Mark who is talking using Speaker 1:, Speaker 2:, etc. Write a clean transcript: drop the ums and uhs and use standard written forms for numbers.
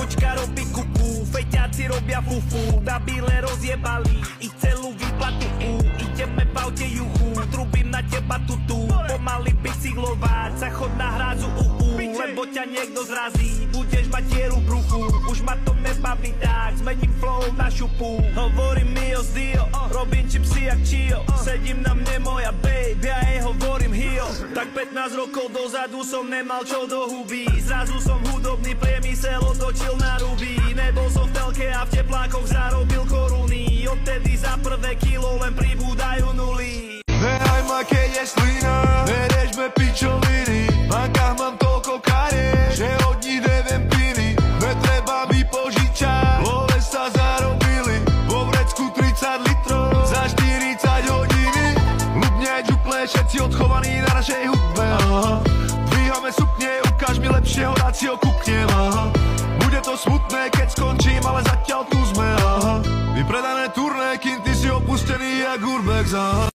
Speaker 1: Kočka robí kuku, feťáci robia fufu, dabile rozjebali ich celú výplatu. Ideme v aute juchu, trubím na teba tutu, pomaly bicyklovať, sa chod na hrázu lebo ťa niekto zrazí, budeš mať dieru v bruchu, už ma to nebaví tak, zmením flow na šupu. Hovorím mio z dio, robím čipsy jak čio, sedím na mne moja babe, ja jej hovorím hio. Tak 15 rokov dozadu som nemal čo do huby, zrazu som hudobný priemysel otočil na ruby. Nebol som v telke a v teplákoch zarobil koruny, odtedy za prvé kilo len pribúdajú nuly.
Speaker 2: Nehaj ma, keď je slina, nerežme pičoviny, v bankách mám toľko kariet, že od nich neviem piny, netreba mi požičať, love sa zarobili, vo vrecku 30 litrov, za 40 hodiny, ľudne džuple, všetci odchovaní na našej hudbe, dvíhame sukne, ukáž mi lepšie, rád si ho kúknem, bude to smutné, keď skončím, ale zatiaľ tu sme, vypredané turné, kým ty si opustený jak urbex,